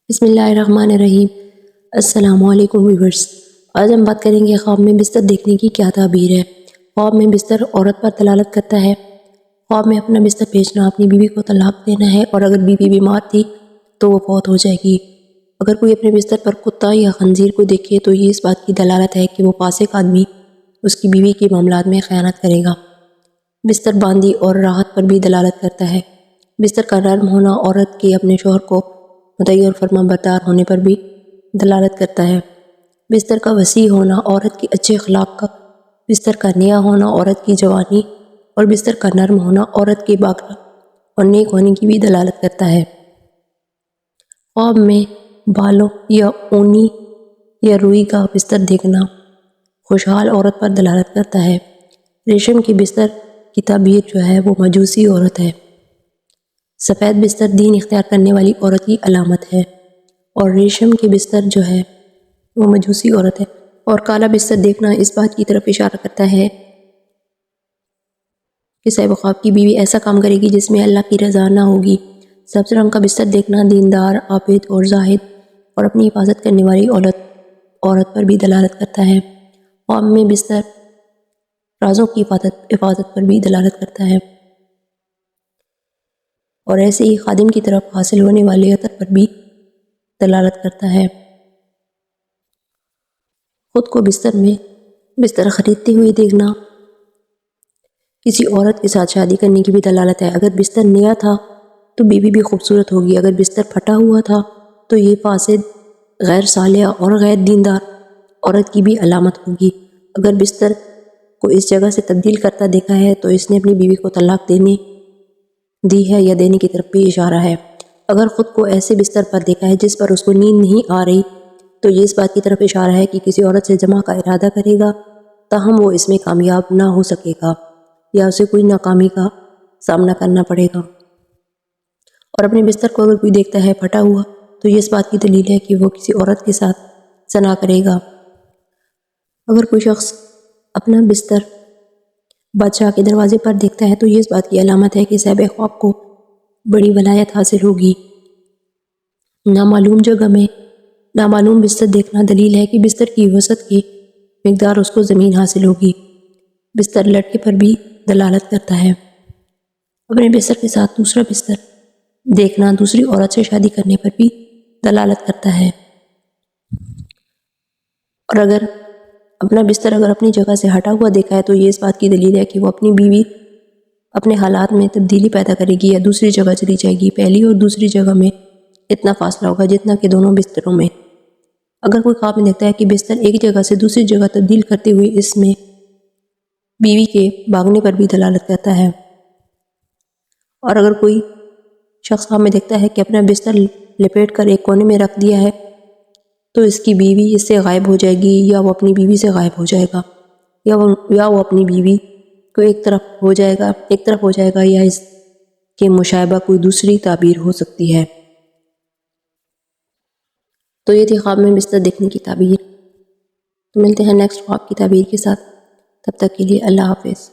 بسم اللہ الرحمن الرحیم۔ السلام علیکم ویورز۔ آج ہم بات کریں گے خواب میں بستر دیکھنے کی کیا تعبیر ہے۔ خواب میں بستر عورت پر دلالت کرتا ہے۔ خواب میں اپنا بستر بیچنا اپنی بیوی کو طلاق دینا ہے، اور اگر بیوی بیمار تھی تو وہ فوت ہو جائے گی۔ اگر کوئی اپنے بستر پر کتا یا خنزیر کو دیکھے تو یہ اس بات کی دلالت ہے کہ وہ فاسق آدمی اس کی بیوی کے معاملات میں خیانت کرے گا۔ بستر باندھی اور راحت پر بھی دلالت کرتا ہے۔ بستر کا نرم ہونا عورت کے اپنے شوہر کو مطیع اور فرما بردار ہونے پر بھی دلالت کرتا ہے۔ بستر کا وسیع ہونا عورت کے اچھے اخلاق کا، بستر کا نیا ہونا عورت کی جوانی، اور بستر کا نرم ہونا عورت کے باکرہ اور نیک ہونے کی بھی دلالت کرتا ہے۔ خواب میں بالوں یا اونی یا روئی کا بستر دیکھنا خوشحال عورت پر دلالت کرتا ہے۔ ریشم کے بستر کی تعبیر جو ہے وہ مجوسی عورت ہے۔ سفید بستر دین اختیار کرنے والی عورت کی علامت ہے، اور ریشم کے بستر جو ہے وہ مجوسی عورت ہے۔ اور کالا بستر دیکھنا اس بات کی طرف اشارہ کرتا ہے کہ صاحب خواب کی بیوی ایسا کام کرے گی جس میں اللہ کی رضا نہ ہوگی۔ سبز رنگ کا بستر دیکھنا دیندار، عابد اور زاہد اور اپنی حفاظت کرنے والی عورت پر بھی دلالت کرتا ہے۔ خواب میں بستر رازوں کی حفاظت پر بھی دلالت کرتا ہے، اور ایسے ہی خادم کی طرف حاصل ہونے والے عطر پر بھی دلالت کرتا ہے۔ خود کو بستر میں بستر خریدتے ہوئے دیکھنا کسی عورت کے ساتھ شادی کرنے کی بھی دلالت ہے۔ اگر بستر نیا تھا تو بیوی بھی خوبصورت ہوگی۔ اگر بستر پھٹا ہوا تھا تو یہ فاسد، غیر صالحہ اور غیر دیندار عورت کی بھی علامت ہوگی۔ اگر بستر کو اس جگہ سے تبدیل کرتا دیکھا ہے تو اس نے اپنی بیوی کو طلاق دی ہے یا دینے کی طرف بھی اشارہ ہے۔ اگر خود کو ایسے بستر پر دیکھا ہے جس پر اس کو نیند نہیں آ رہی تو یہ اس بات کی طرف اشارہ ہے کہ کسی عورت سے جمع کا ارادہ کرے گا، تاہم وہ اس میں کامیاب نہ ہو سکے گا یا اسے کوئی ناکامی کا سامنا کرنا پڑے گا۔ اور اپنے بستر کو اگر کوئی دیکھتا ہے پھٹا ہوا تو یہ اس بات کی دلیل ہے کہ وہ کسی عورت کے ساتھ زنا کرے گا۔ اگر کوئی شخص اپنا بستر بادشاہ کے دروازے پر دیکھتا ہے تو یہ اس بات کی علامت ہے کہ صاحب خواب کو بڑی ولایت حاصل ہوگی۔ نامعلوم جگہ میں نامعلوم بستر دیکھنا دلیل ہے کہ بستر کی وسعت کی مقدار اس کو زمین حاصل ہوگی۔ بستر لٹکے پر بھی دلالت کرتا ہے۔ اپنے بستر کے ساتھ دوسرا بستر دیکھنا دوسری عورت سے شادی کرنے پر بھی دلالت کرتا ہے۔ اور اگر اپنا بستر اپنی جگہ سے ہٹا ہوا دیکھا ہے تو یہ اس بات کی دلیل ہے کہ وہ اپنی بیوی اپنے حالات میں تبدیلی پیدا کرے گی یا دوسری جگہ چلی جائے گی۔ پہلی اور دوسری جگہ میں اتنا فاصلہ ہوگا جتنا کہ دونوں بستروں میں۔ اگر کوئی خواب میں دیکھتا ہے کہ بستر ایک جگہ سے دوسری جگہ تبدیل کرتے ہوئے اس میں بیوی کے بھاگنے پر بھی دلالت کرتا ہے۔ اور اگر کوئی شخص خواب میں دیکھتا ہے کہ اپنا بستر لپیٹ کر ایک کونے میں رکھ دیا ہے تو اس کی بیوی اس سے غائب ہو جائے گی، یا وہ اپنی بیوی سے غائب ہو جائے گا، یا وہ اپنی بیوی کو ایک طرف ہو جائے گا، یا اس کے مشابہ کوئی دوسری تعبیر ہو سکتی ہے۔ تو یہ تھی خواب میں بستر دیکھنے کی تعبیر۔ تو ملتے ہیں نیکسٹ خواب کی تعبیر کے ساتھ، تب تک کے لیے اللہ حافظ۔